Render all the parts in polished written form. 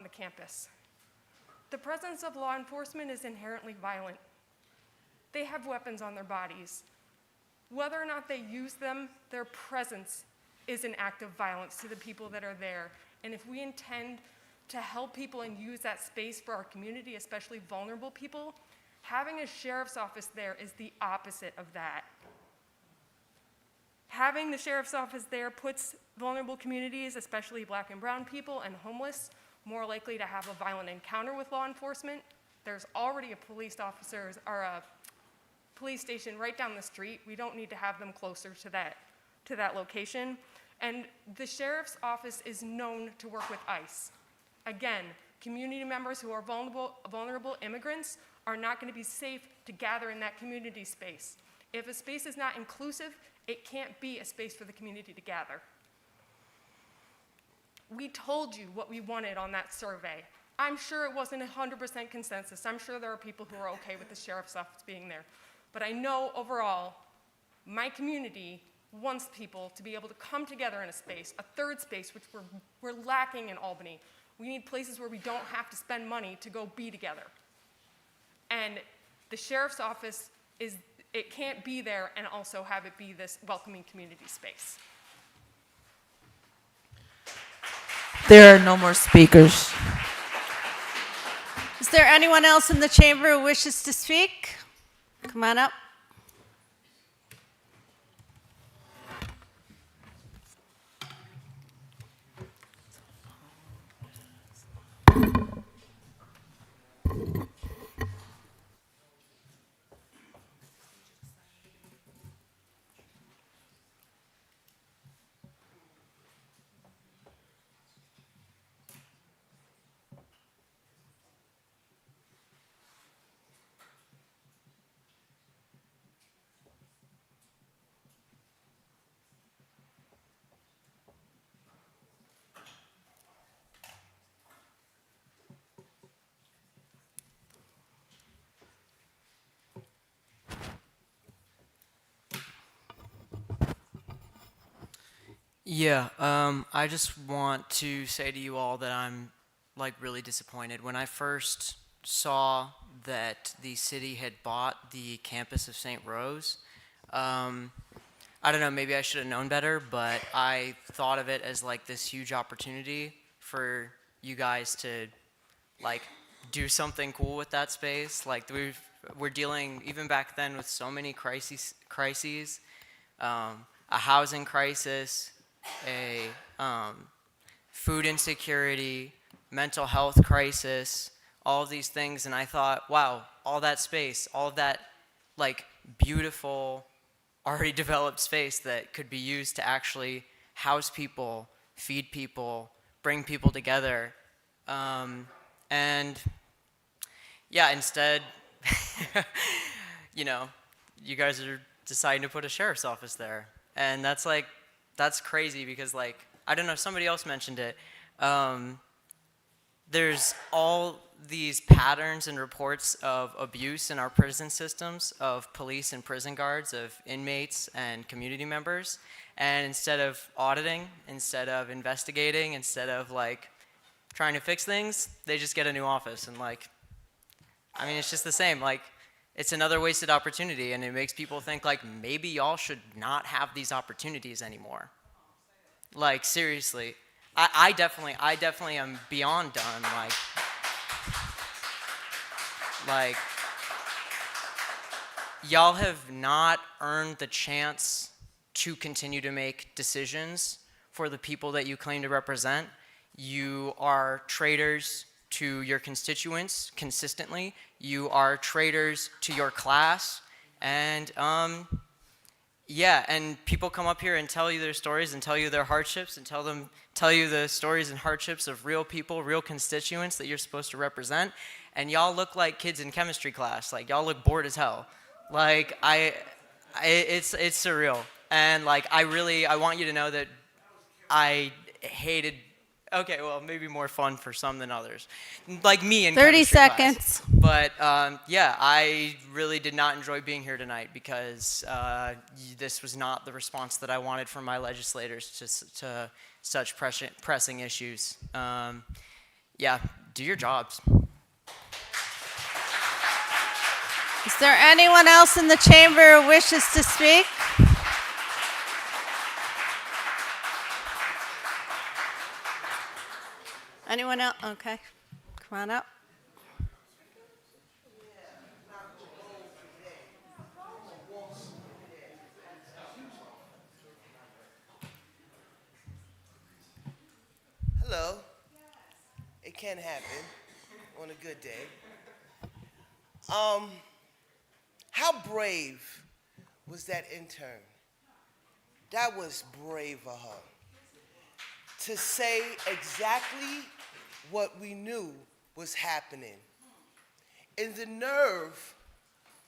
the campus. The presence of law enforcement is inherently violent. They have weapons on their bodies. Whether or not they use them, their presence is an act of violence to the people that are there. And if we intend to help people and use that space for our community, especially vulnerable people, having a sheriff's office there is the opposite of that. Having the sheriff's office there puts vulnerable communities, especially Black and brown people and homeless, more likely to have a violent encounter with law enforcement. There's already a police officers or a police station right down the street. We don't need to have them closer to that location. And the sheriff's office is known to work with ICE. Again, community members who are vulnerable immigrants are not going to be safe to gather in that community space. If a space is not inclusive, it can't be a space for the community to gather. We told you what we wanted on that survey. I'm sure it wasn't 100% consensus. I'm sure there are people who are okay with the sheriff's office being there. But I know overall, my community wants people to be able to come together in a space, a third space, which we're lacking in Albany. We need places where we don't have to spend money to go be together. And the sheriff's office it can't be there and also have it be this welcoming community space. There are no more speakers. Is there anyone else in the chamber who wishes to speak? Come on up. Yeah, I just want to say to you all that I'm really disappointed. When I first saw that the city had bought the campus of St. Rose, I don't know, maybe I should have known better, but I thought of it as this huge opportunity for you guys to do something cool with that space. We're dealing even back then with so many crises, a housing crisis, a food insecurity, mental health crisis, all of these things, and I thought, wow, all that space, all of that beautiful, already developed space that could be used to actually house people, feed people, bring people together, and yeah, instead, you guys are deciding to put a sheriff's office there, and that's crazy because I don't know, somebody else mentioned it. There's all these patterns and reports of abuse in our prison systems, of police and prison guards, of inmates and community members. And instead of auditing, instead of investigating, instead of trying to fix things, they just get a new office. And it's just the same. It's another wasted opportunity, and it makes people think maybe y'all should not have these opportunities anymore. Seriously, I definitely am beyond done. Y'all have not earned the chance to continue to make decisions for the people that you claim to represent. You are traitors to your constituents consistently. You are traitors to your class, and yeah, and people come up here and tell you their stories and tell you their hardships and tell you the stories and hardships of real people, real constituents that you're supposed to represent, and y'all look like kids in chemistry class. Y'all look bored as hell. It's surreal, and I want you to know that I hated. Okay, well, maybe more fun for some than others. Me in 30 chemistry seconds. Class. But yeah, I really did not enjoy being here tonight because this was not the response that I wanted from my legislators to such pressing issues. Yeah, do your jobs. Is there anyone else in the chamber who wishes to speak? Anyone else? Okay, come on up. Hello. It can happen on a good day. How brave was that intern? That was brave of her. To say exactly what we knew was happening. And the nerve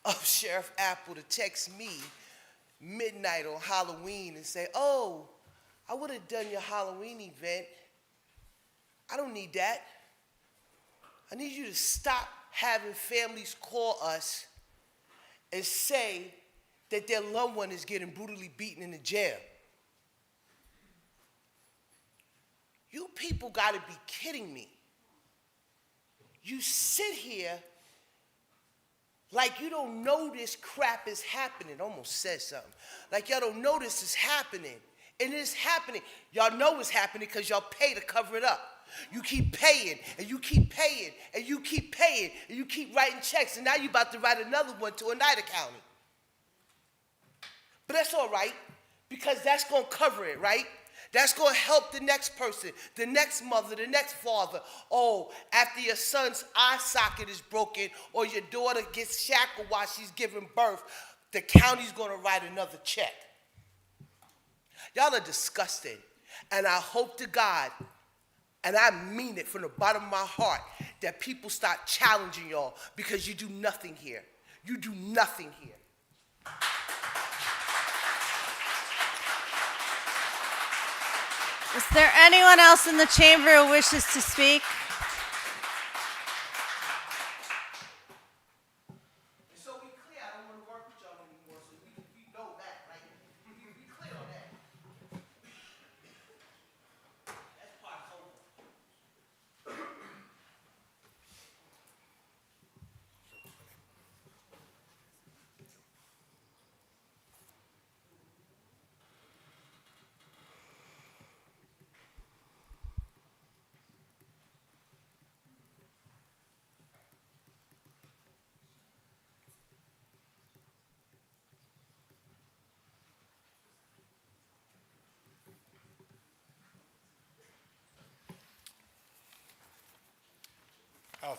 of Sheriff Apple to text me midnight on Halloween and say, oh, I would have done your Halloween event. I don't need that. I need you to stop having families call us and say that their loved one is getting brutally beaten in the jail. You people gotta be kidding me. You sit here like you don't know this crap is happening. Almost said something. Like y'all don't know this is happening. And it's happening. Y'all know it's happening because y'all pay to cover it up. You keep paying, and you keep paying, and you keep paying, and you keep writing checks, and now you're about to write another one to Oneida County. But that's all right, because that's going to cover it, right? That's going to help the next person, the next mother, the next father. Oh, after your son's eye socket is broken or your daughter gets shackled while she's giving birth, the county's going to write another check. Y'all are disgusting, and I hope to God, and I mean it from the bottom of my heart, that people start challenging y'all because you do nothing here. You do nothing here. Is there anyone else in the chamber who wishes to speak? So we clear, I don't want to work with y'all anymore, so we know that, right? We clear on that. That's part's over.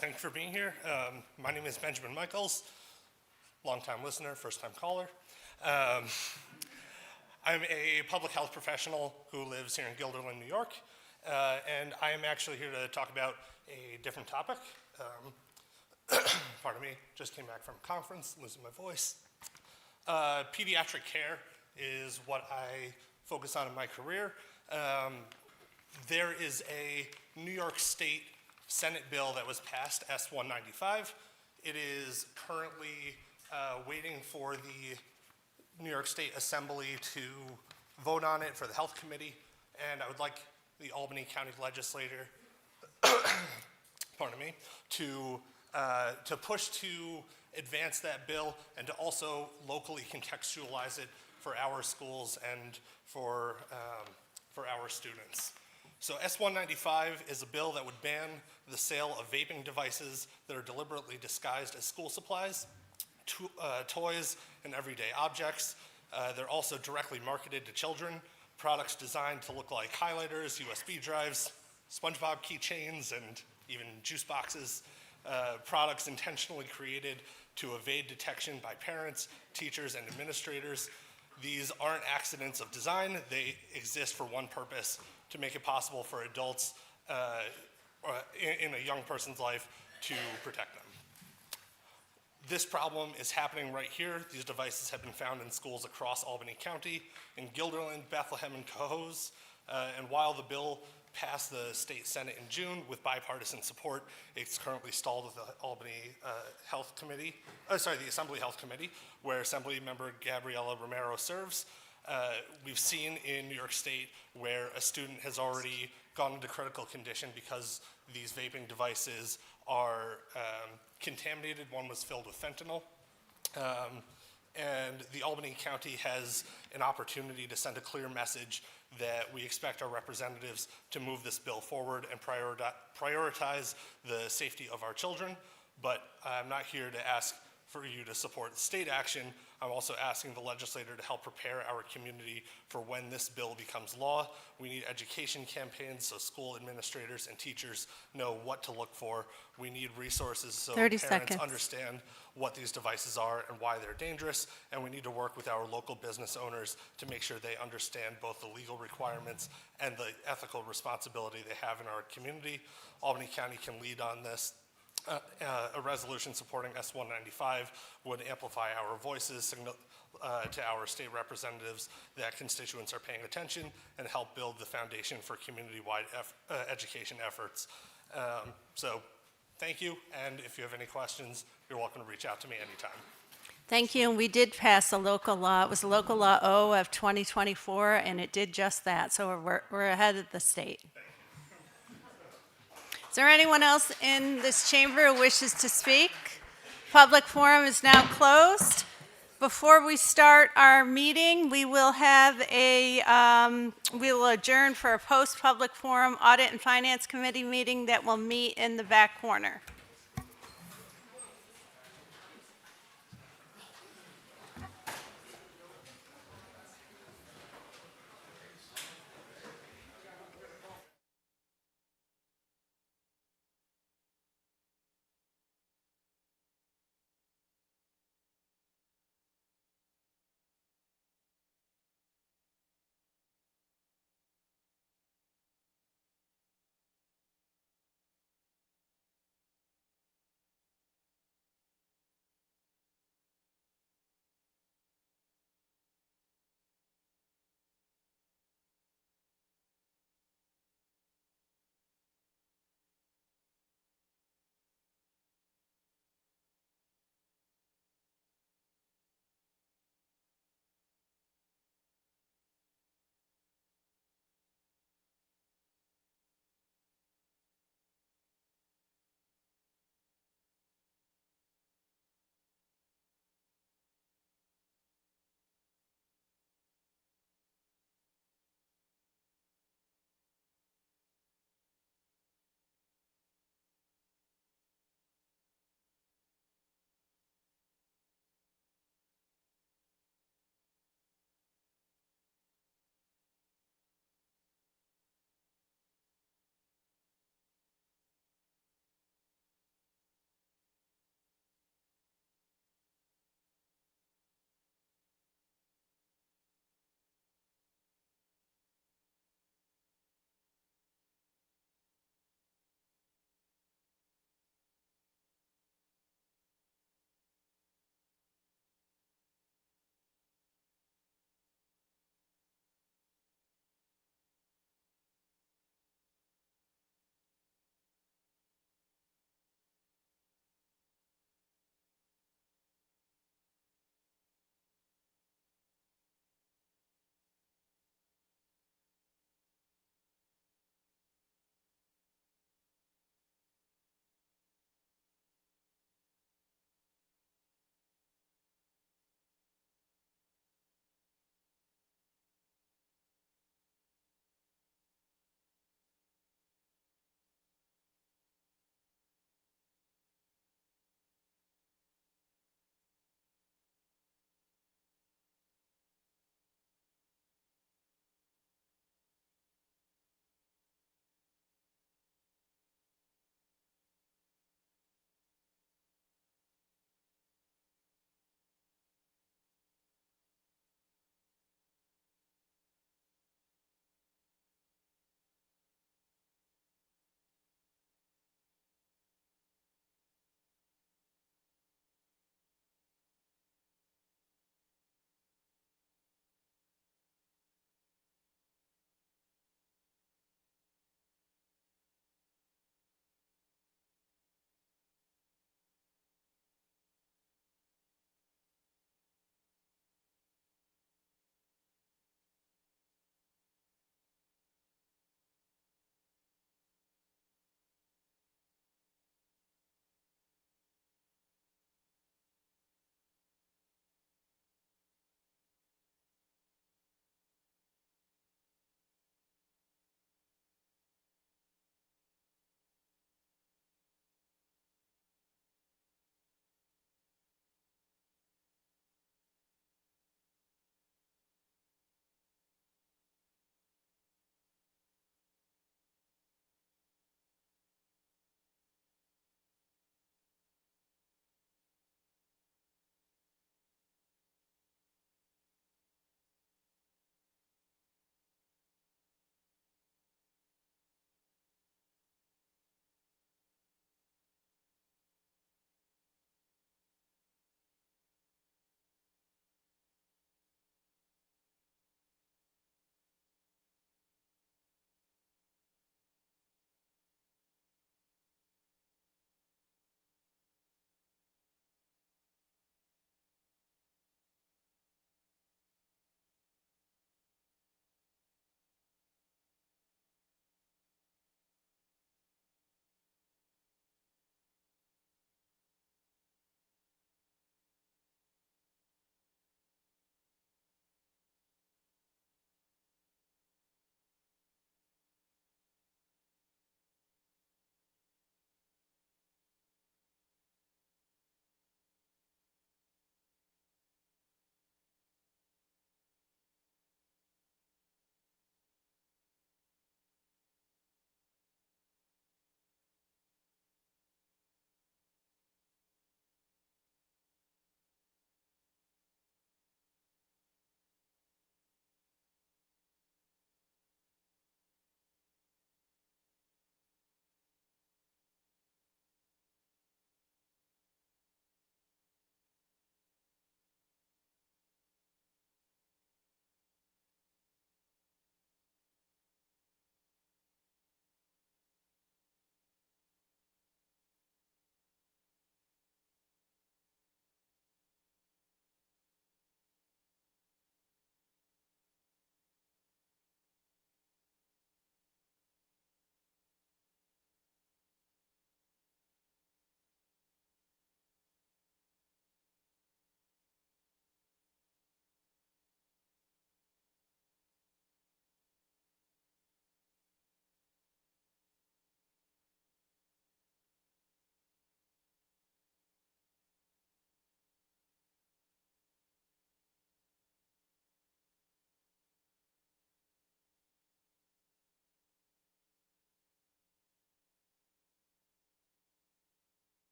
Thank you for being here. My name is Benjamin Michaels, longtime listener, first-time caller. I'm a public health professional who lives here in Guilderland, New York, and I am actually here to talk about a different topic. Pardon me, just came back from a conference, losing my voice. Pediatric care is what I focus on in my career. There is a New York State Senate bill that was passed, S-195. It is currently waiting for the New York State Assembly to vote on it for the Health Committee, and I would like the Albany County Legislature, pardon me, to push to advance that bill and to also locally contextualize it for our schools and for our students. So S-195 is a bill that would ban the sale of vaping devices that are deliberately disguised as school supplies, toys, and everyday objects. They're also directly marketed to children, products designed to look like highlighters, USB drives, SpongeBob keychains, and even juice boxes. Products intentionally created to evade detection by parents, teachers, and administrators. These aren't accidents of design. They exist for one purpose: to make it possible for adults in a young person's life to protect them. This problem is happening right here. These devices have been found in schools across Albany County, in Guilderland, Bethlehem, and Cohoes. And while the bill passed the state Senate in June with bipartisan support, it's currently stalled with the Albany Health Committee, the Assembly Health Committee, where Assembly Member Gabriela Romero serves. We've seen in New York State where a student has already gone into critical condition because these vaping devices are contaminated. One was filled with fentanyl. And the Albany County has an opportunity to send a clear message that we expect our representatives to move this bill forward and prioritize the safety of our children. But I'm not here to ask for you to support state action. I'm also asking the legislator to help prepare our community for when this bill becomes law. We need education campaigns so school administrators and teachers know what to look for. We need resources so 30 parents seconds. understand what these devices are and why they're dangerous. And we need to work with our local business owners to make sure they understand both the legal requirements and the ethical responsibility they have in our community. Albany County can lead on this. A resolution supporting S-195 would amplify our voices, signal to our state representatives that constituents are paying attention, and help build the foundation for community-wide education efforts. So thank you, and if you have any questions, you're welcome to reach out to me anytime. Thank you. And we did pass a local law. It was Local Law O of 2024, and it did just that. So we're ahead of the state. Is there anyone else in this chamber who wishes to speak? Public forum is now closed. Before we start our meeting, we will have we will adjourn for a post-public forum Audit and Finance Committee meeting that will meet in the back corner.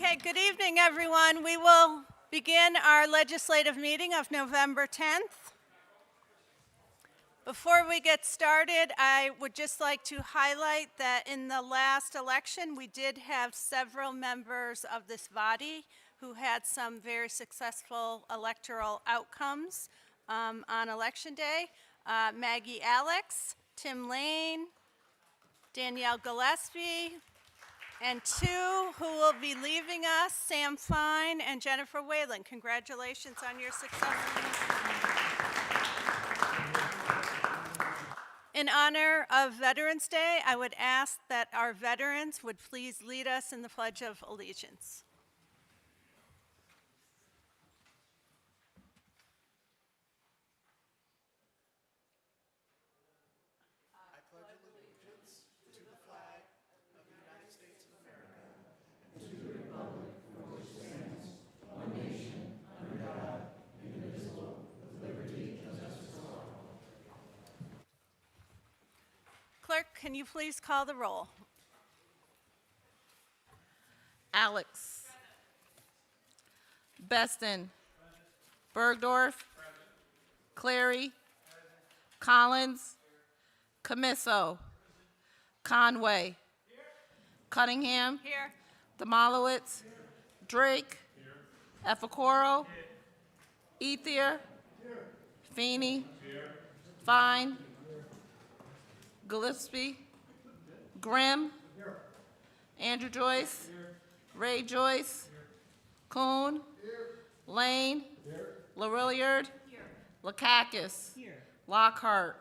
Okay, good evening, everyone. We will begin our legislative meeting of November 10th. Before we get started, I would just like to highlight that in the last election, we did have several members of this body who had some very successful electoral outcomes on Election Day. Maggie Alex, Tim Lane, Danielle Gillespie, and two who will be leaving us, Sam Fine and Jennifer Whalen. Congratulations on your success. In honor of Veterans Day, I would ask that our veterans would please lead us in the Pledge of Allegiance. Clerk, can you please call the roll? Alex. Beston. Bergdorf. Clary. Collins. Camiso. Conway. Cunningham. Here. Demolowitz. Drake. Efacoro. Ethier. Feeney. Fine. Gillespie. Grimm. Andrew Joyce. Ray Joyce. Kuhn. Lane. LaRilliard. Lakakis. Lockhart.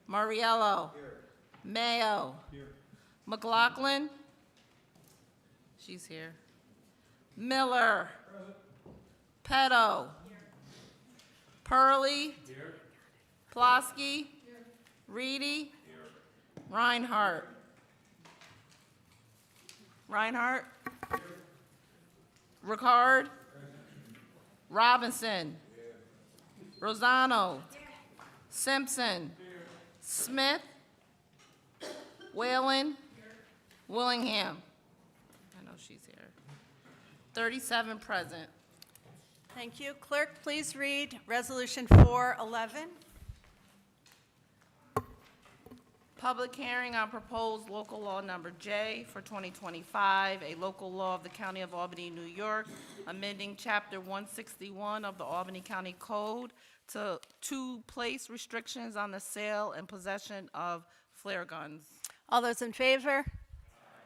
Mariello. Mayo. McLaughlin. She's here. Miller. Petto. Purley. Plosky. Reedy. Reinhardt. Reinhardt. Ricard. Robinson. Rosano. Simpson. Smith. Whalen. Willingham. I know she's here. 37 present. Thank you. Clerk, please read Resolution 411. Public hearing on proposed local law number J for 2025, a local law of the County of Albany, New York, amending Chapter 161 of the Albany County Code to place restrictions on the sale and possession of flare guns. All those in favor?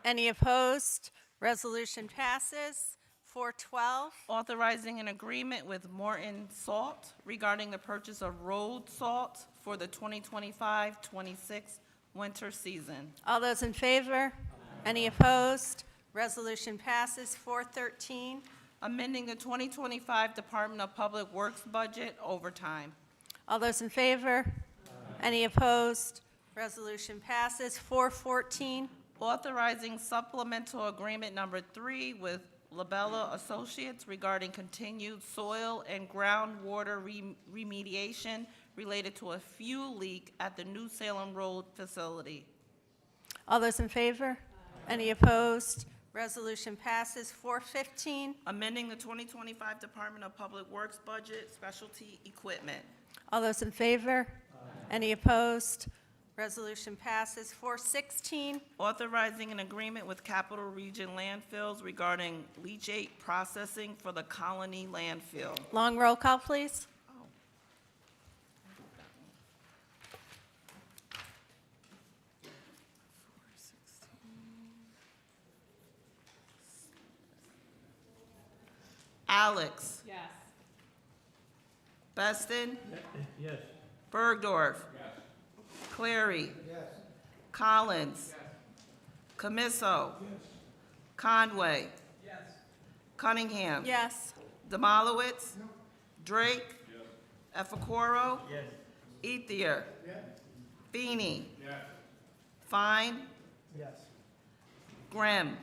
Any opposed? Resolution passes. 412. Authorizing an agreement with Morton Salt regarding the purchase of road salt for the 2025-26 winter season. All those in favor? Any opposed? Resolution passes. 413. Amending the 2025 Department of Public Works budget overtime. All those in favor? Any opposed? Resolution passes. 414. Authorizing supplemental agreement number 3 with Labella Associates regarding continued soil and groundwater remediation related to a fuel leak at the New Salem Road facility. All those in favor? Any opposed? Resolution passes. 415. Amending the 2025 Department of Public Works budget, specialty equipment. All those in favor? Any opposed? Resolution passes. 416. Authorizing an agreement with Capital Region Landfills regarding leachate processing for the Colony landfill. Long roll call, please. Alex. Yes. Beston. Yes. Bergdorf. Clary. Collins. Camiso. Conway. Cunningham. Yes. Demolowitz. Drake. Efacoro. Ethier. Feeney. Fine. Grimm.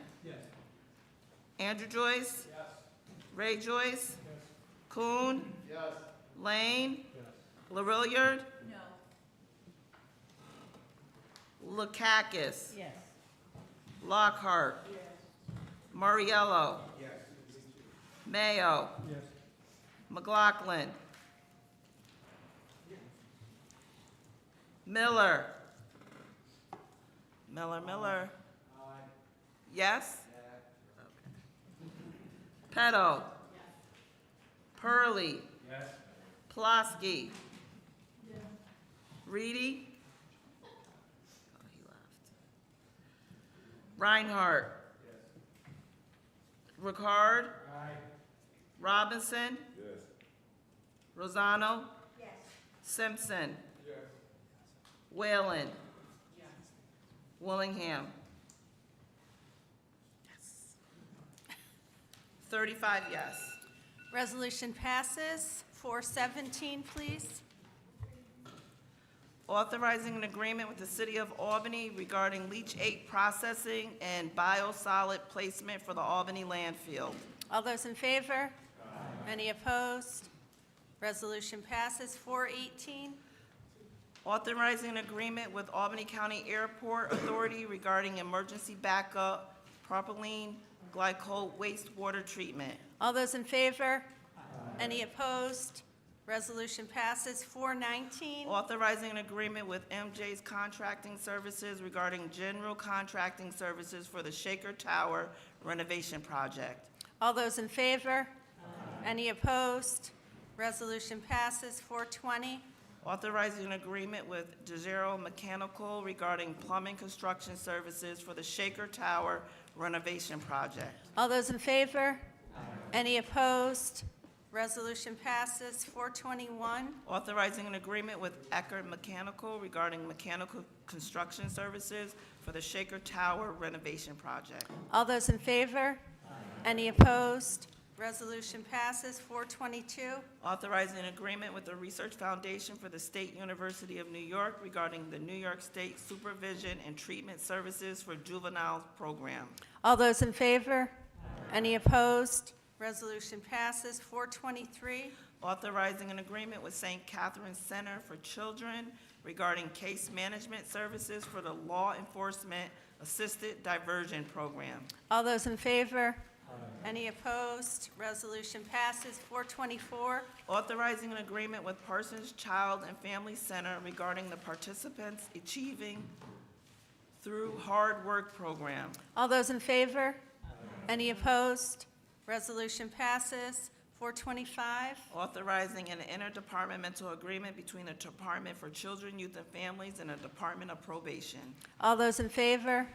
Andrew Joyce. Ray Joyce. Kuhn. Lane. LaRilliard. Lakakis. Yes. Lockhart. Mariello. Mayo. McLaughlin. Miller. Miller. Yes? Peto. Pearlie. Pulaski. Reedy. Oh, he left. Reinhardt. Ricard. Robinson. Rosano. Simpson. Whalen. Willingham. 35 yes. Resolution passes. 417, please. Authorizing an agreement with the City of Albany regarding leachate processing and biosolid placement for the Albany landfill. All those in favor? Any opposed? Resolution passes. 418. Authorizing an agreement with Albany County Airport Authority regarding emergency backup propylene glycol wastewater treatment. All those in favor? Any opposed? Resolution passes. 419. Authorizing an agreement with MJ's Contracting Services regarding general contracting services for the Shaker Tower renovation project. All those in favor? Any opposed? Resolution passes. 420. Authorizing an agreement with DeZero Mechanical regarding plumbing construction services for the Shaker Tower renovation project. All those in favor? Any opposed? Resolution passes. 421. Authorizing an agreement with Eckerd Mechanical regarding mechanical construction services for the Shaker Tower renovation project. All those in favor? Any opposed? Resolution passes. 422. Authorizing an agreement with the Research Foundation for the State University of New York regarding the New York State Supervision and Treatment Services for Juvenile Program. All those in favor? Any opposed? Resolution passes. 423. Authorizing an agreement with St. Catherine's Center for Children regarding case management services for the Law Enforcement Assisted Diversion Program. All those in favor? Any opposed? Resolution passes. 424. Authorizing an agreement with Parsons Child and Family Center regarding the participants achieving through hard work program. All those in favor? Any opposed? Resolution passes. 425. Authorizing an interdepartmental agreement between the Department for Children, Youth, and Families and the Department of Probation. All those in favor?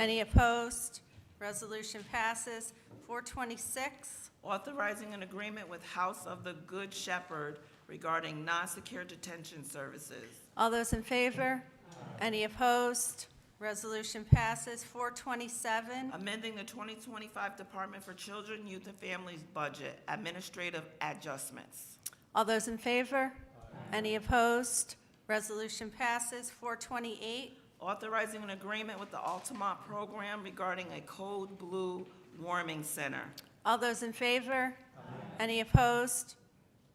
Any opposed? Resolution passes. 426. Authorizing an agreement with House of the Good Shepherd regarding non-secure detention services. All those in favor? Any opposed? Resolution passes. 427. Amending the 2025 Department for Children, Youth, and Families budget, administrative adjustments. All those in favor? Any opposed? Resolution passes. 428. Authorizing an agreement with the Altamont program regarding a Code Blue warming center. All those in favor? Any opposed?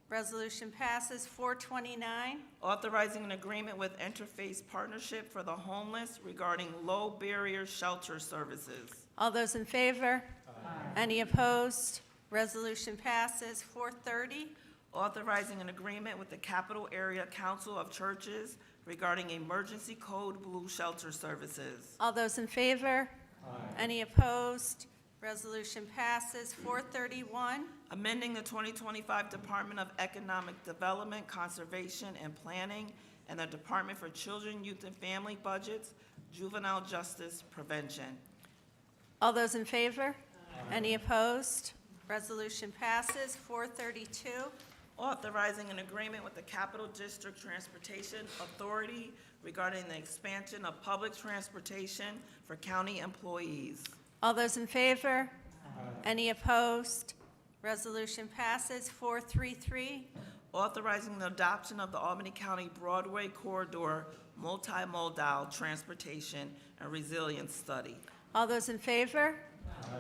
Resolution passes. 429. Authorizing an agreement with Interface Partnership for the Homeless regarding low barrier shelter services. All those in favor? Any opposed? Resolution passes. 430. Authorizing an agreement with the Capital Area Council of Churches regarding emergency Code Blue shelter services. All those in favor? Any opposed? Resolution passes. 431. Amending the 2025 Department of Economic Development, Conservation, and Planning and the Department for Children, Youth, and Family budgets, juvenile justice prevention. All those in favor? Any opposed? Resolution passes. 432. Authorizing an agreement with the Capital District Transportation Authority regarding the expansion of public transportation for county employees. All those in favor? Any opposed? Resolution passes. 433. Authorizing the adoption of the Albany County Broadway Corridor Multimodal Transportation and Resilience Study. All those in favor?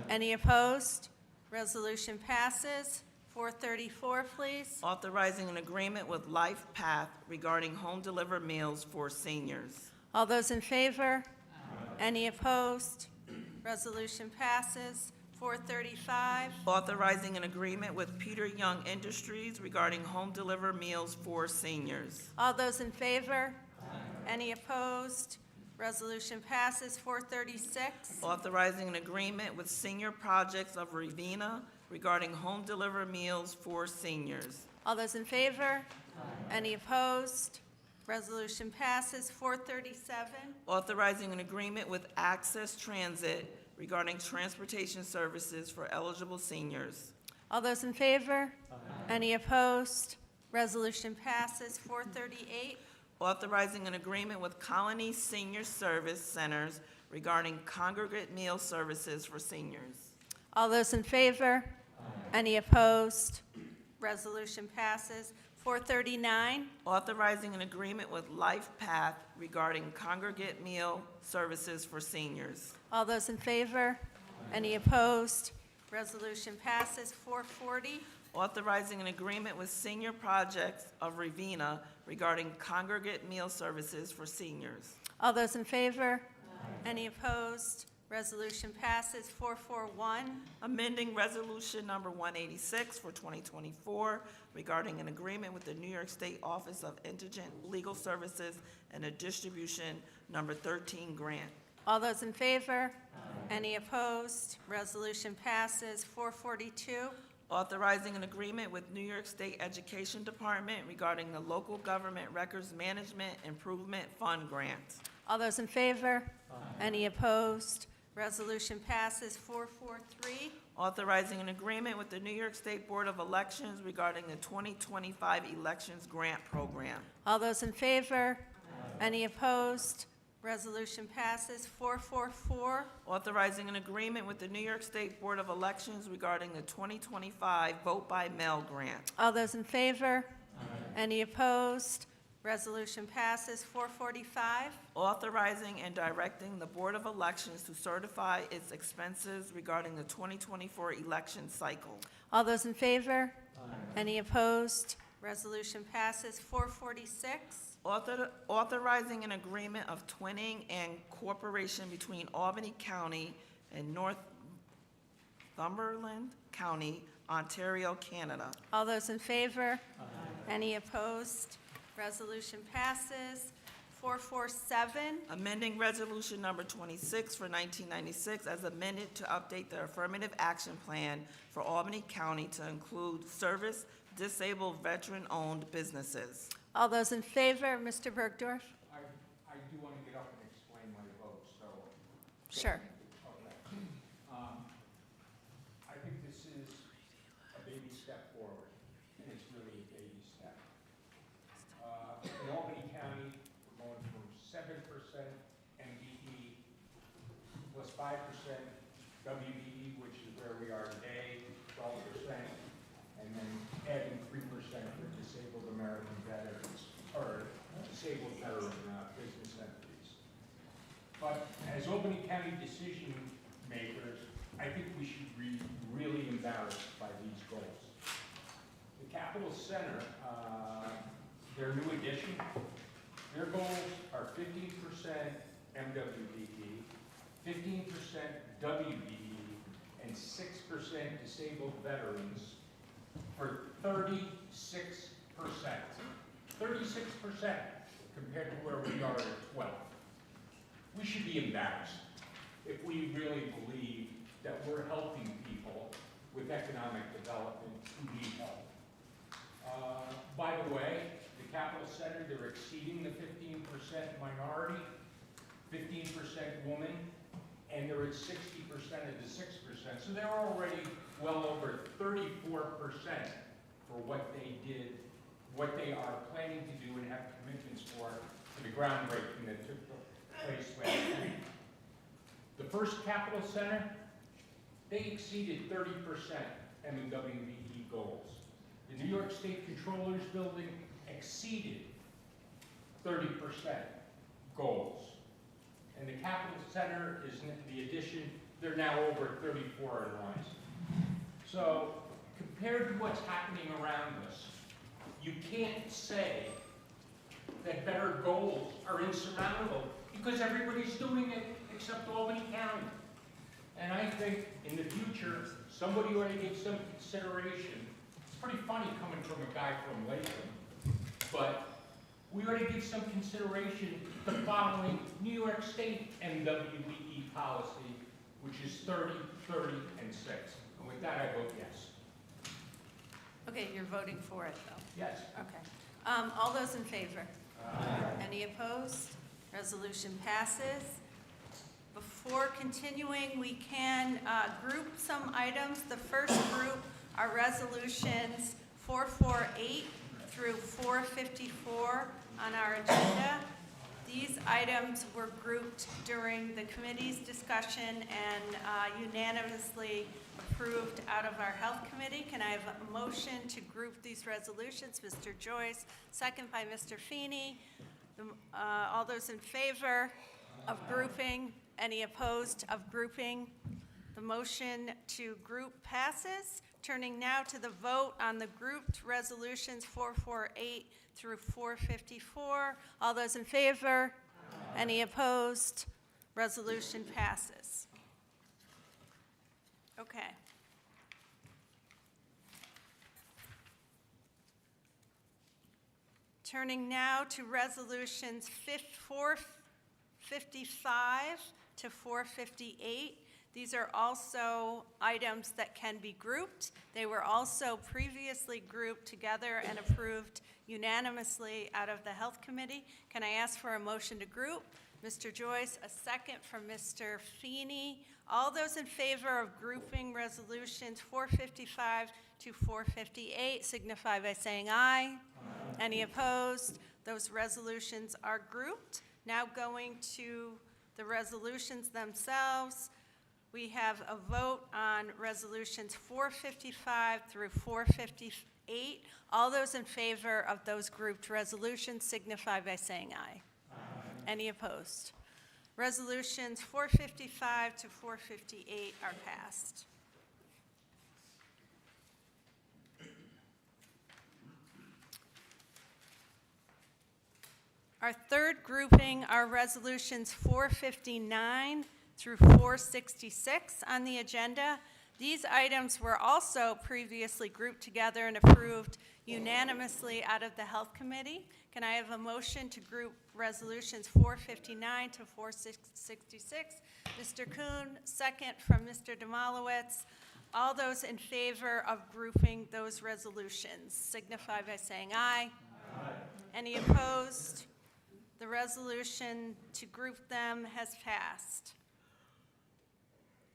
Any opposed? Resolution passes. 434, please. Authorizing an agreement with Life Path regarding home-delivered meals for seniors. All those in favor? Any opposed? Resolution passes. 435. Authorizing an agreement with Peter Young Industries regarding home delivered meals for seniors. All those in favor? Any opposed? Resolution passes. 436. Authorizing an agreement with Senior Projects of Ravenna regarding home delivered meals for seniors. All those in favor? Any opposed? Resolution passes. 437. Authorizing an agreement with Access Transit regarding transportation services for eligible seniors. All those in favor? Any opposed? Resolution passes. 438. Authorizing an agreement with Colony Senior Service Centers regarding congregate meal services for seniors. All those in favor? Any opposed? Resolution passes. 439. Authorizing an agreement with Life Path regarding congregate meal services for seniors. All those in favor? Any opposed? Resolution passes. 440. Authorizing an agreement with Senior Projects of Ravenna regarding congregate meal services for seniors. All those in favor? Any opposed? Resolution passes. 441. Amending Resolution Number 186 for 2024 regarding an agreement with the New York State Office of Indigent Legal Services and a Distribution Number 13 grant. All those in favor? Any opposed? Resolution passes. 442. Authorizing an agreement with New York State Education Department regarding the Local Government Records Management Improvement Fund grant. All those in favor? Any opposed? Resolution passes. 443. Authorizing an agreement with the New York State Board of Elections regarding the 2025 Elections Grant Program. All those in favor? Any opposed? Resolution passes. 444. Authorizing an agreement with the New York State Board of Elections regarding the 2025 Vote by Mail grant. All those in favor? Any opposed? Resolution passes. 445. Authorizing and directing the Board of Elections to certify its expenses regarding the 2024 election cycle. All those in favor? Any opposed? Resolution passes. 446. Authorizing an agreement of twinning and cooperation between Albany County and Northumberland County, Ontario, Canada. All those in favor? Any opposed? Resolution passes. 447. Amending Resolution Number 26 for 1996 as amended to update the affirmative action plan for Albany County to include service disabled veteran-owned businesses. All those in favor? Mr. Bergdorf? I do want to get up and explain my vote, so, Sure. okay. I think this is a baby step forward, and it's really a baby step. In Albany County, we're going from 7% MDE plus 5% WBE, which is where we are today, 12%, and then adding 3% for disabled American veterans, or disabled veteran business entities. But as Albany County decision makers, I think we should be really embarrassed by these goals. The Capitol Center, their new addition, their goals are 15% MWBE, 15% WBE, and 6% disabled veterans for 36%. 36% compared to where we are at 12. We should be embarrassed if we really believe that we're helping people with economic development who need help. By the way, the Capitol Center, they're exceeding the 15% minority, 15% woman, and they're at 60% of the 6%. So they're already well over 34% for what they did, what they are planning to do and have commitments for the groundbreaking that took place last week. The first Capitol Center, they exceeded 30% MWBE goals. The New York State Controller's Building exceeded 30% goals. And the Capitol Center is the addition, they're now over 34 in rise. So compared to what's happening around us, you can't say that better goals are insurmountable because everybody's doing it except Albany County. And I think in the future, somebody ought to give some consideration. It's pretty funny coming from a guy from Lakeland, but we ought to give some consideration to following New York State MWBE policy, which is 30, 30, and 6. And with that, I vote yes. Okay, you're voting for it, though. Yes. Okay. All those in favor? Any opposed? Resolution passes. Before continuing, we can group some items. The first group are resolutions 448 through 454 on our agenda. These items were grouped during the committee's discussion and unanimously approved out of our Health Committee. Can I have a motion to group these resolutions? Mr. Joyce, second by Mr. Feeney. All those in favor of grouping? Any opposed of grouping? The motion to group passes. Turning now to the vote on the grouped resolutions 448 through 454. All those in favor? Any opposed? Resolution passes. Okay. Turning now to resolutions 455 to 458. These are also items that can be grouped. They were also previously grouped together and approved unanimously out of the Health Committee. Can I ask for a motion to group? Mr. Joyce, a second from Mr. Feeney. All those in favor of grouping resolutions 455 to 458 signify by saying aye. Any opposed? Those resolutions are grouped. Now going to the resolutions themselves. We have a vote on resolutions 455 through 458. All those in favor of those grouped resolutions signify by saying aye. Any opposed? Resolutions 455 to 458 are passed. Our third grouping are resolutions 459 through 466 on the agenda. These items were also previously grouped together and approved unanimously out of the Health Committee. Can I have a motion to group resolutions 459 to 466? Mr. Kuhn, second from Mr. Demolowitz. All those in favor of grouping those resolutions signify by saying aye. Aye. Any opposed? The resolution to group them has passed.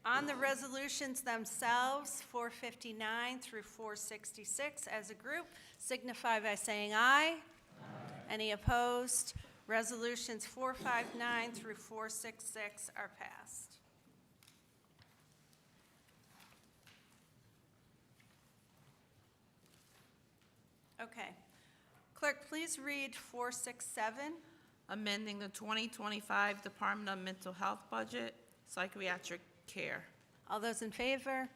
On the resolutions themselves, 459 through 466 as a group, signify by saying aye. Aye. Any opposed? Resolutions 459 through 466 are passed. Okay. Clerk, please read 467. Amending the 2025 Department of Mental Health budget, psychiatric care. All those in favor?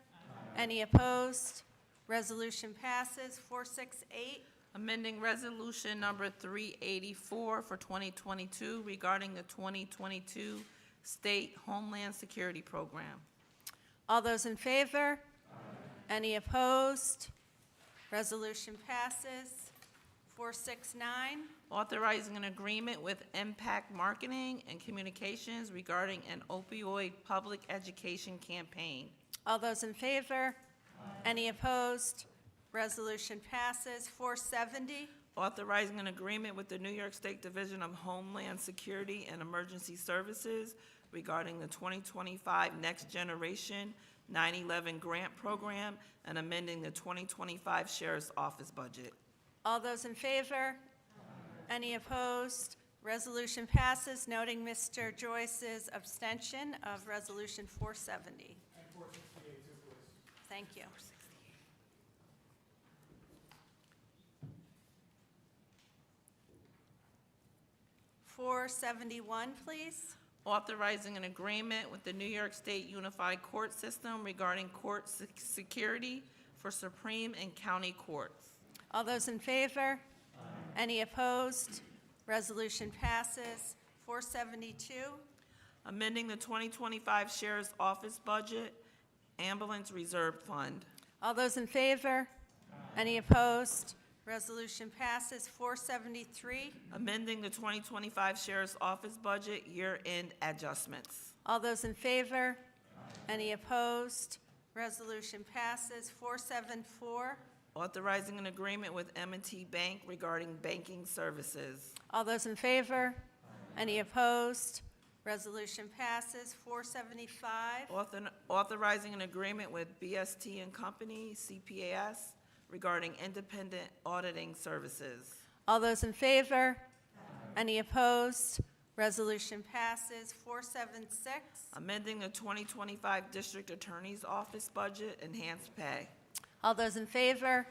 Any opposed? Resolution passes. 468. Amending resolution number 384 for 2022 regarding the 2022 State Homeland Security Program. All those in favor? Any opposed? Resolution passes. 469. Authorizing an agreement with Impact Marketing and Communications regarding an opioid public education campaign. All those in favor? Any opposed? Resolution passes. 470. Authorizing an agreement with the New York State Division of Homeland Security and Emergency Services regarding the 2025 Next Generation 9/11 Grant Program and amending the 2025 Sheriff's Office budget. All those in favor? Any opposed? Resolution passes, noting Mr. Joyce's abstention of Resolution 470. And 468 too, please. Thank you. $471, please. Authorizing an agreement with the New York State Unified Court System regarding court security for Supreme and County Courts. All those in favor? Any opposed? Resolution passes. 472. Amending the 2025 Sheriff's Office budget, Ambulance Reserve Fund. All those in favor? Any opposed? Resolution passes. 473. Amending the 2025 Sheriff's Office budget, year-end adjustments. All those in favor? Any opposed? Resolution passes. 474. Authorizing an agreement with M&T Bank regarding banking services. All those in favor? Any opposed? Resolution passes. 475. Authorizing an agreement with BST and Company, CPAS, regarding independent auditing services. All those in favor? Any opposed? Resolution passes. 476. Amending the 2025 District Attorney's Office budget, enhanced pay. All those in favor?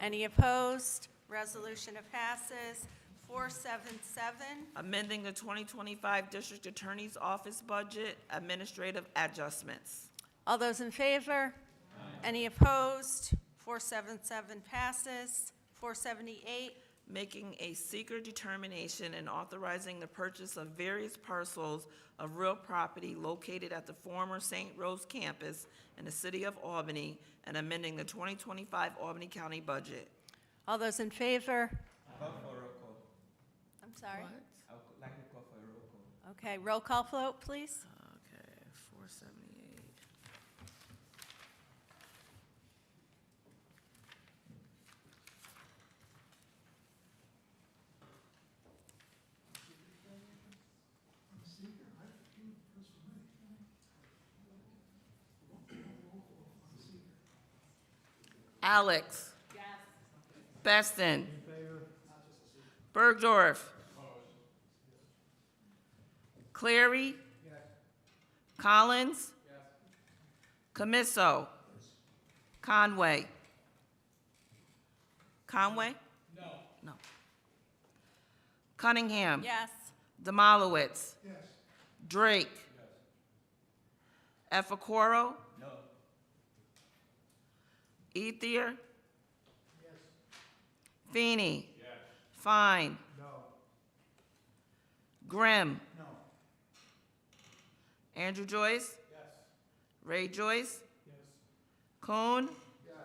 Any opposed? Resolution passes. 477. Amending the 2025 District Attorney's Office budget, administrative adjustments. All those in favor? Any opposed? 477 passes. 478. Making a secret determination and authorizing the purchase of various parcels of real property located at the former St. Rose campus in the city of Albany, and amending the 2025 Albany County budget. All those in favor? Call for roll call. I'm sorry. I would like to call for a roll call. Okay, roll call vote, please. Okay, 478. Alex. Yes. Beston. Bergdorf. Clary. Collins. Camiso. Conway. Conway? No. Cunningham. Yes. Demolowitz. Drake. Efacoro. No. Ethier. Feeney. Fine. No. Grimm. No. Andrew Joyce. Ray Joyce. Yes. Kuhn. Yes.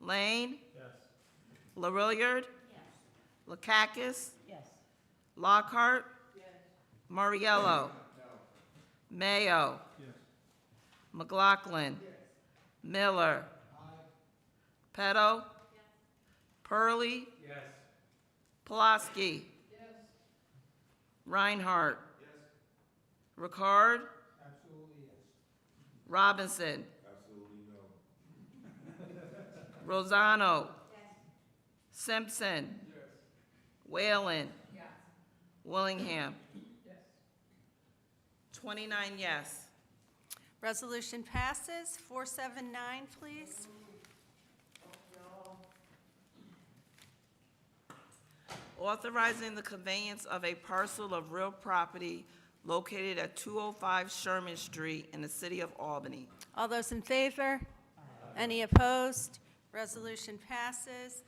Lane. Yes. LaRilliard. Lakakis. Yes. Lockhart. Mariello. Mayo. Yes. McLaughlin. Miller. Petto. Pearlie. Yes. Pulaski. Reinhardt. Ricard. Absolutely yes. Robinson. Absolutely no. Rosano. Simpson. Whalen. Willingham. 29 yes. Resolution passes. 479, please. Authorizing the conveyance of a parcel of real property located at 205 Sherman Street in the city of Albany. All those in favor? Any opposed? Resolution passes.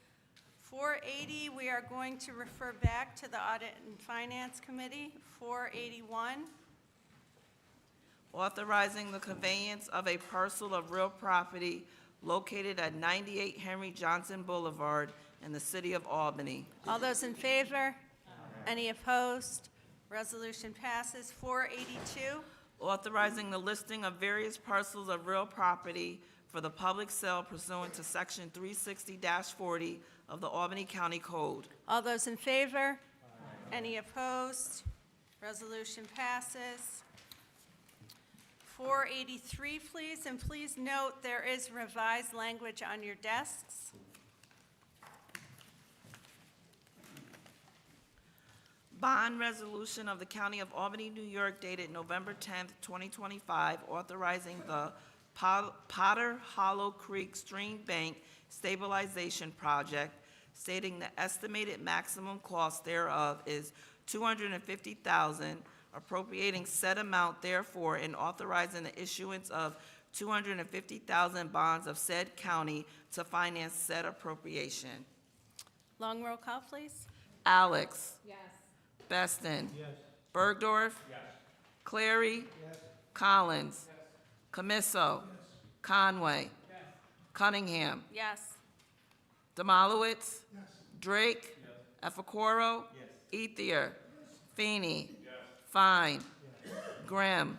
480, we are going to refer back to the Audit and Finance Committee. 481. Authorizing the conveyance of a parcel of real property located at 98 Henry Johnson Boulevard in the city of Albany. All those in favor? Any opposed? Resolution passes. 482. Authorizing the listing of various parcels of real property for the public sale pursuant to Section 360-40 of the Albany County Code. All those in favor? Any opposed? Resolution passes. 483, please, and please note there is revised language on your desks. Bond resolution of the County of Albany, New York dated November 10th, 2025, authorizing the Potter Hollow Creek Stream Bank Stabilization Project, stating the estimated maximum cost thereof is $250,000, appropriating said amount therefore, and authorizing the issuance of $250,000 bonds of said county to finance said appropriation. Long roll call, please. Alex. Yes. Beston. Yes. Bergdorf. Yes. Clary. Collins. Camisso. Conway. Cunningham. Yes. Demolowitz. Drake. Effikoro. Ethier. Feeney. Fine. Grimm.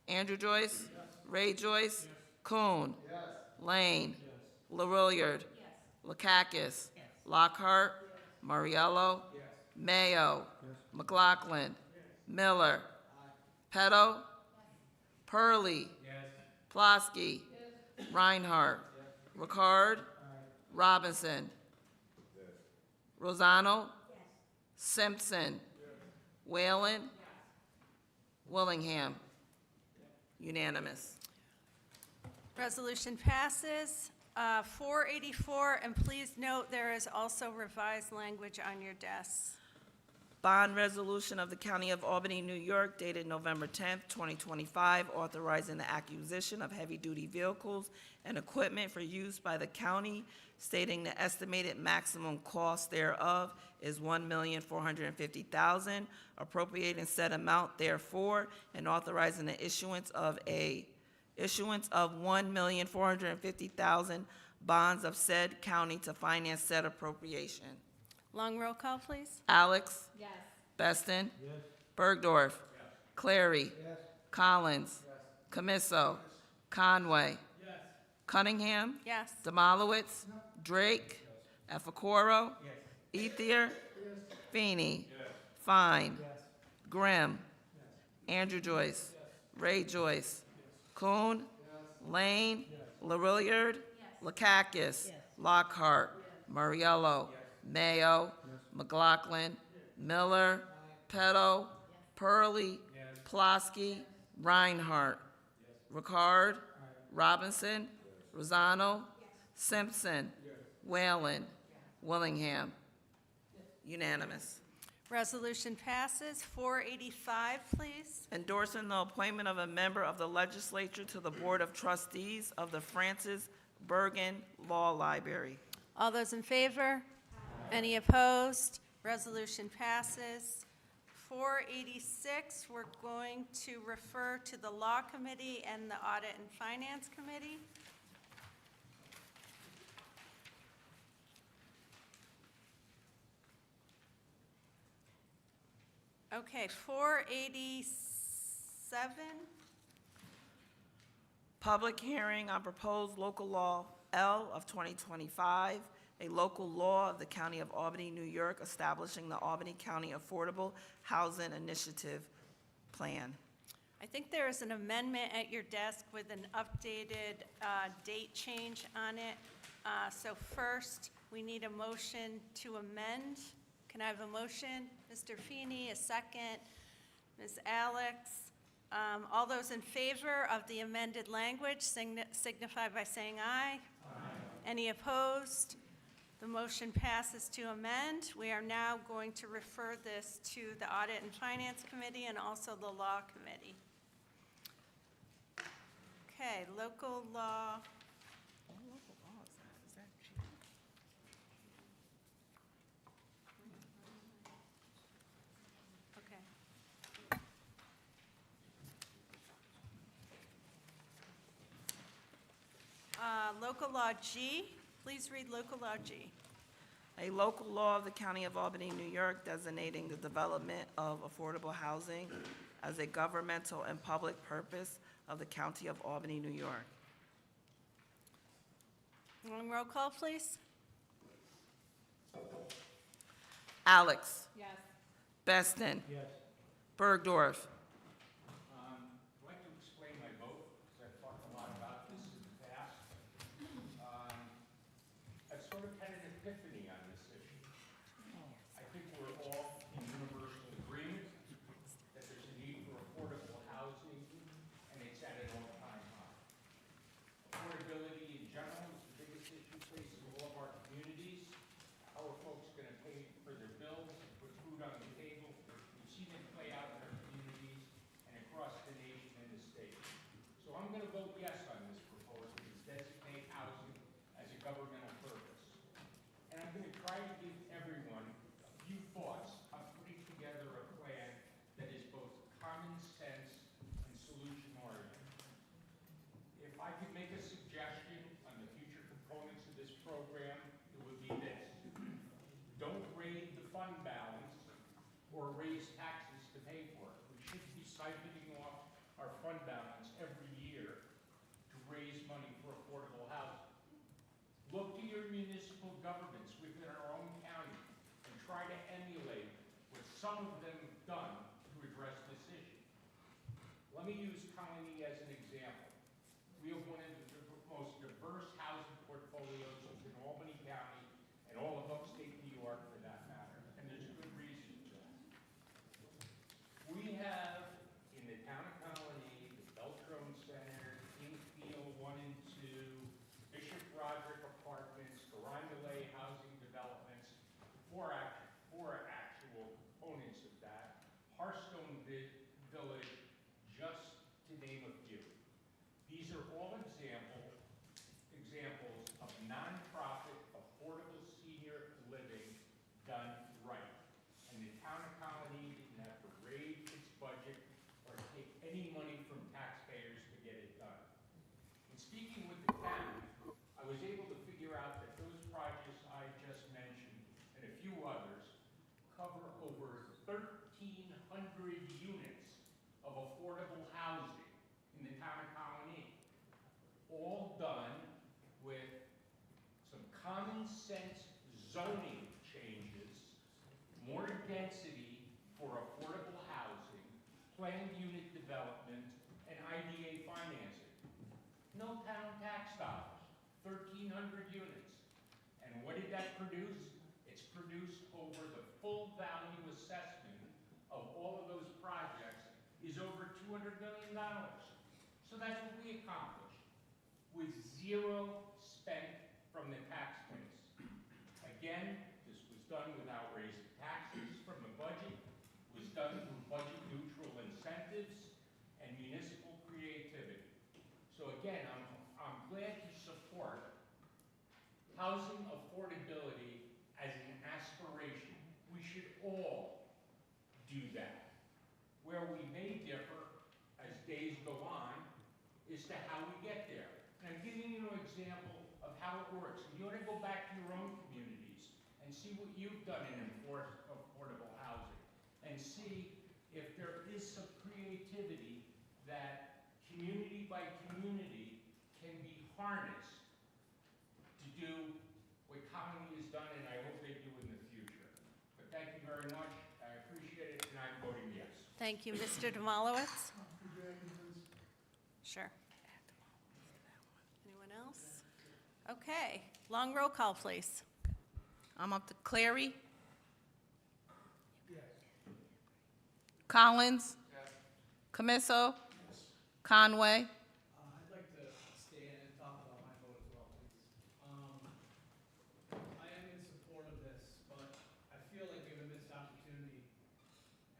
Andrew Joyce. Ray Joyce. Kuhn. Lane. LaRilliard. Lakakis. Lockhart. Mariello. Mayo. McLaughlin. Miller. Petto. Pearlie. Plosky. Reinhardt. Ricard. Robinson. Rosano. Simpson. Whalen. Willingham. Unanimous. Resolution passes. 484, and please note there is also revised language on your desks. Bond resolution of the County of Albany, New York, dated November 10th, 2025, authorizing the acquisition of heavy-duty vehicles and equipment for use by the county, stating the estimated maximum cost thereof is $1,450,000, appropriating said amount therefore, and authorizing the issuance of $1,450,000 bonds of said county to finance said appropriation. Long roll call, please. Alex. Yes. Beston. Yes. Bergdorf. Yes. Clary. Yes. Collins. Yes. Camisso. Yes. Conway. Yes. Cunningham. Yes. Demolowitz. Drake. Yes. Effikoro. Yes. Ethier. Yes. Feeney. Yes. Fine. Yes. Grimm. Yes. Andrew Joyce. Yes. Ray Joyce. Yes. Kuhn. Yes. Lane. Yes. LaRilliard. Yes. Lakakis. Yes. Lockhart. Yes. Mariello. Yes. Mayo. Yes. McLaughlin. Yes. Miller. Petto. Yes. Pearlie. Yes. Plosky. Yes. Reinhardt. Yes. Ricard. Yes. Robinson. Yes. Rosano. Yes. Simpson. Yes. Whalen. Yes. Willingham. Yes. Unanimous. Resolution passes. 485, please. Endorsing the appointment of a member of the legislature to the Board of Trustees of the Francis Bergen Law Library. All those in favor? Any opposed? Resolution passes. 486, we're going to refer to the Law Committee and the Audit and Finance Committee. Okay, 487. Public hearing on proposed local law L of 2025, a local law of the County of Albany, New York, establishing the Albany County Affordable Housing Initiative Plan. I think there is an amendment at your desk with an updated date change on it. So first, we need a motion to amend. Can I have a motion? Mr. Feeney, a second. Ms. Alex. All those in favor of the amended language signify by saying aye. Aye. Any opposed? The motion passes to amend. We are now going to refer this to the Audit and Finance Committee and also the Law Committee. Okay, local law. What local law is that? Is that cheap? Okay. Local law G, please read local law G. A local law of the County of Albany, New York, designating the development of affordable housing as a governmental and public purpose of the County of Albany, New York. Long roll call, please. Alex. Yes. Beston. Yes. Bergdorf. I'd like to explain my vote, because I've talked a lot about this in the past. I've sort of had an epiphany on this issue. I think we're all in universal agreement that there's a need for affordable housing, and it's at an all-time high. Affordability in general is the biggest issue facing all of our communities. How are folks going to pay for their bills and put food on the table? We've seen it play out in our communities and across the nation and the state. So I'm going to vote yes on this proposal to designate housing as a governmental purpose. And I'm going to try to give everyone a few thoughts on putting together a plan that is both common sense governments within our own county and try to emulate what some of them have done to address this issue. Let me use Colony as an example. We have one of the most diverse housing portfolios in Albany County and all of upstate New York for that matter, and there's a good reason for that. We have in the town of Colony, the Beltrone Center, Kingfield 1 and 2, Bishop Roderick Apartments, Garindale Housing Developments, four actual components of that, Hearthstone Village, just to name a few. These are all examples of nonprofit, affordable senior living done right. And the town of Colony didn't have to raise its budget or take any money from taxpayers to get it done. In speaking with the town, I was able to figure out that those projects I just mentioned, and a few others, cover over 1,300 units of affordable housing in the town of Colony, all done with some common sense zoning changes, more density for affordable housing, planned unit development, and IDA financing. No town tax dollars, 1,300 units. And what did that produce? It's produced over the full value assessment of all of those projects is over $200 million. So that's what we accomplished with zero spent from the tax base. Again, this was done without raising taxes from the budget. It was done through budget neutral incentives and municipal creativity. So again, I'm glad to support housing affordability as an aspiration. We should all do that. Where we may differ as days go on is to how we get there. And I'm giving you an example of how it works. And you want to go back to your own communities and see what you've done in affordable housing and see if there is some creativity that community by community can be harnessed to do what Colony has done, and I hope they do in the future. But thank you very much. I appreciate it, and I'm voting yes. Thank you. Mr. Demolowitz? Sure. Anyone else? Okay. Long roll call, please. I'm up to Clary. Collins. Camiso. Conway. I'd like to stand and talk about my vote as well, please. I am in support of this, but I feel like we have a missed opportunity.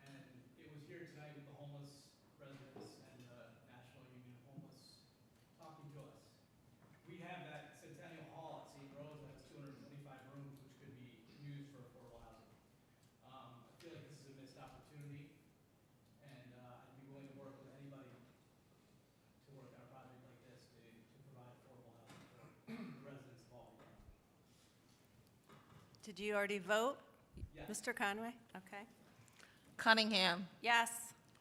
And it was here tonight with the homeless residents and the National Union of Homeless talking to us. We have that Centennial Hall at St. Rose that has 225 rooms, which could be used for affordable housing. I feel like this is a missed opportunity, and I'd be willing to work with anybody to work on a project like this to provide affordable housing for the residents of Albany. Did you already vote? Yes. Mr. Conway? Okay. Cunningham. Yes.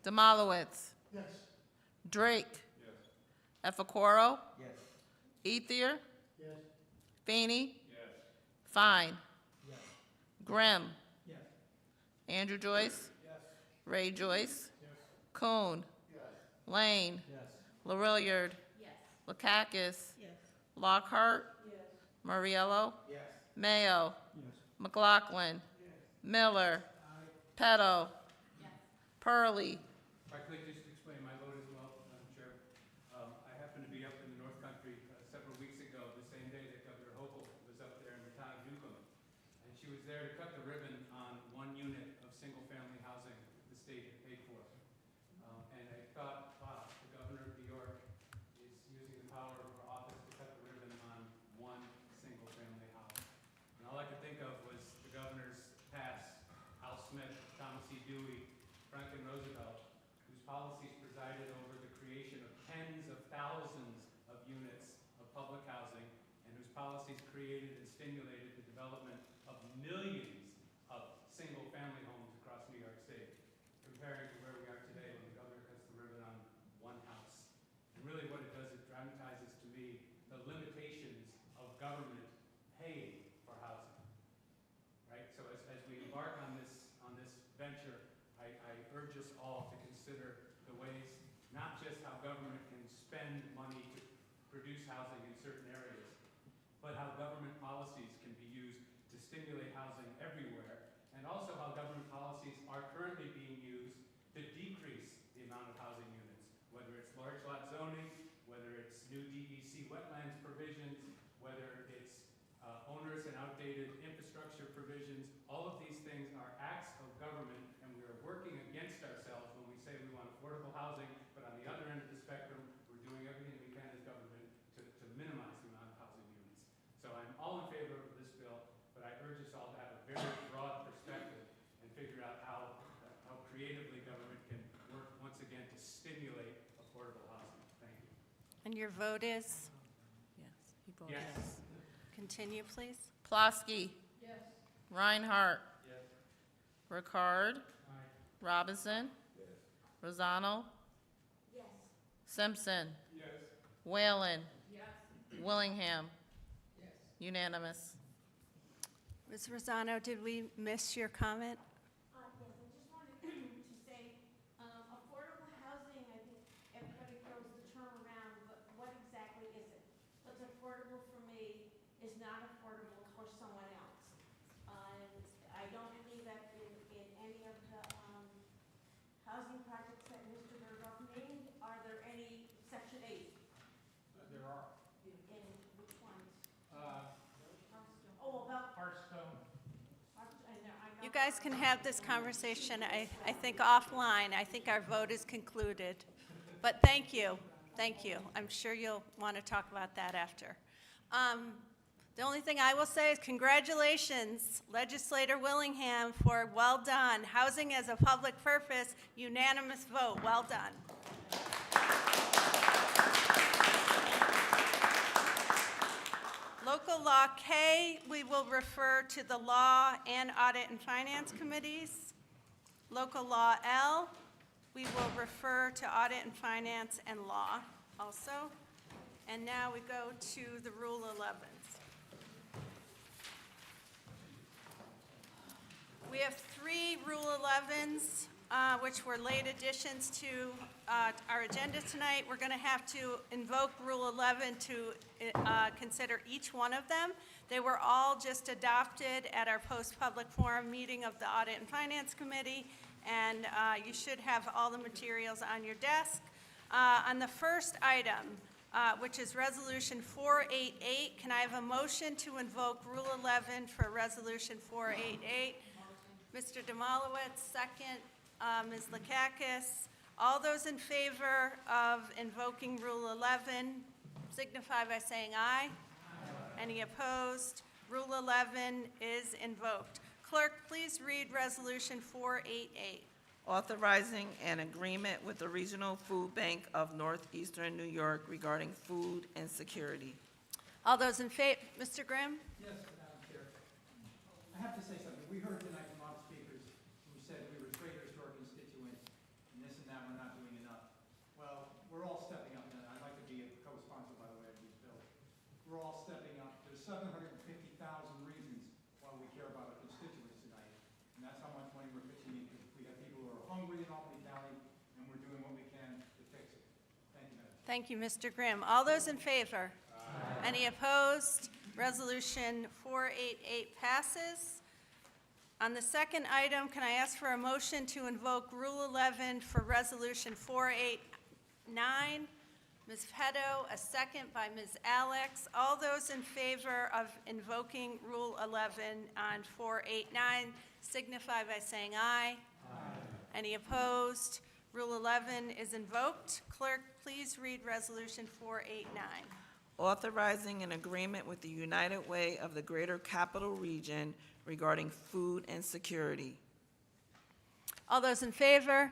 Demolowitz. Yes. Drake. Yes. Efacoro. Yes. Ethier. Yes. Feeney. Yes. Fine. Yes. Grimm. Yes. Andrew Joyce. Yes. Ray Joyce. Yes. Coon. Yes. Lane. Yes. LaRilliard. Yes. Lakakis. Yes. Lockhart. Muriello. Yes. Mayo. Yes. McLaughlin. Miller. Petto. Pearlie. If I could just explain my vote as well, Madam Chair. I happened to be up in the North Country several weeks ago, the same day that Governor Hochul was up there in the town of Newcomb. And she was there to cut the ribbon on 1 unit of single-family housing that the state had paid for. And I thought, wow, the Governor of New York is using the power of her office to cut the ribbon on 1 single-family house. And all I could think of was the governor's past, Al Smith, Thomas E. Dewey, Franklin Roosevelt, whose policies presided over the creation of tens of thousands of units of public housing, and whose policies created and stimulated the development of millions of single-family homes across New York State, comparing to where we are today when the governor cuts the ribbon on 1 house. And really what it does, it dramatizes to me the limitations of government paying for housing. consider the ways, not just how government can spend money to produce housing in certain areas, but how government policies can be used to stimulate housing everywhere, and also how government policies are currently being used to decrease the amount of housing units, whether it's large lot zoning, whether it's new DEC wetlands provisions, whether it's onerous and outdated infrastructure provisions. All of these things are acts of government, and we are working against ourselves when we say we want affordable housing, but on the other end of the spectrum, we're doing everything we can as government to minimize the amount of housing units. So I'm all in favor of this bill, but I urge us all to have a very broad perspective and figure out how creatively government can work once again to stimulate affordable housing. Thank you. And your vote is? Yes. He voted Yes. yes. Continue, please. Pulaski. Yes. Reinhardt. Yes. Ricard. Robinson. Rosano. Simpson. Yes. Whalen. Willingham. Unanimous. Ms. Rosano, did we miss your comment? Yes, I just wanted to say, affordable housing, I think everybody throws the term around, but what exactly is it? What's affordable for me is not affordable for someone else. And I don't believe that in any of the housing projects that Mr. Berghoff named. Are there any Section 8? There are. In which ones? Hearthstone. Oh, about, Hearthstone. I know. You guys can have this conversation, I think, offline. I think our vote is concluded. But thank you. Thank you. I'm sure you'll want to talk about that after. The only thing I will say is congratulations, Legislator Willingham, for well done. Housing as a public purpose, unanimous vote. Well done. Local Law K, we will refer to the Law and Audit and Finance Committees. Local Law L, we will refer to Audit and Finance and Law also. And now we go to the Rule 11s. We have 3 Rule 11s, which were late additions to our agenda tonight. We're going to have to invoke Rule 11 to consider each one of them. They were all just adopted at our post-public forum meeting of the Audit and Finance Committee, and you should have all the materials on your desk. On the first item, which is Resolution 488, can I have a motion to invoke Rule 11 for Resolution 488? Mr. Demolowitz, second. Ms. Lakakis. All those in favor of invoking Rule 11 signify by saying aye. Any opposed? Rule 11 is invoked. Clerk, please read Resolution 488. Authorizing an agreement with the Regional Food Bank of Northeastern New York regarding food insecurity. All those in favor, Mr. Grimm? Yes, Madam Chair. I have to say something. We heard tonight from a lot of speakers who said we were traitors to our constituents, and this and that, we're not doing enough. Well, we're all stepping up, and I'd like to be a co-sponsor, by the way, of these bills. We're all stepping up. There's 750,000 reasons why we care about our constituents tonight, and that's how much money we're pitching into. We have people who are hungry in Albany County, and we're doing what we can to fix it. Thank you, Madam Chair. Thank you, Mr. Grimm. All those in favor? Any opposed? Resolution 488 passes. On the second item, can I ask for a motion to invoke Rule 11 for Resolution 489? Ms. Petto, a second by Ms. Alex. All those in favor of invoking Rule 11 on 489 signify by saying aye. Any opposed? Rule 11 is invoked. Clerk, please read Resolution 489. Authorizing an agreement with the United Way of the Greater Capital Region regarding food insecurity. All those in favor?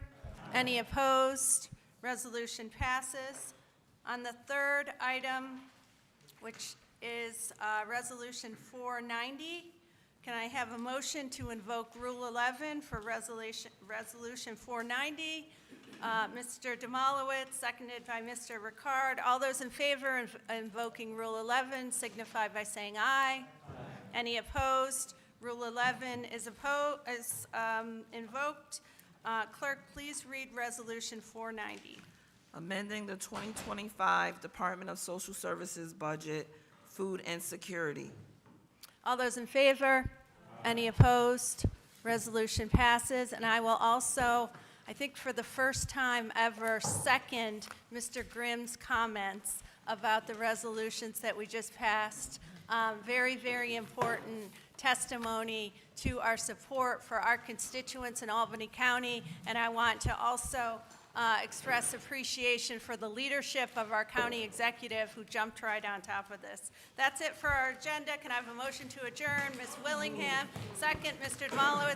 Any opposed? Resolution passes. On the third item, which is Resolution 490, can I have a motion to invoke Rule 11 for Resolution 490? Mr. Demolowitz, seconded by Mr. Ricard. All those in favor of invoking Rule 11 signify by saying aye. Any opposed? Rule 11 is invoked. Clerk, please read Resolution 490. Amending the 2025 Department of Social Services budget, food insecurity. All those in favor? Any opposed? Resolution passes. And I will also, I think for the first time ever, second Mr. Grimm's comments about the resolutions that we just passed. Very, very important testimony to our support for our constituents in Albany County. And I want to also express appreciation for the leadership of our county executive who jumped right on top of this. That's it for our agenda. Can I have a motion to adjourn? Ms. Willingham, second. Mr. Dwalowitz.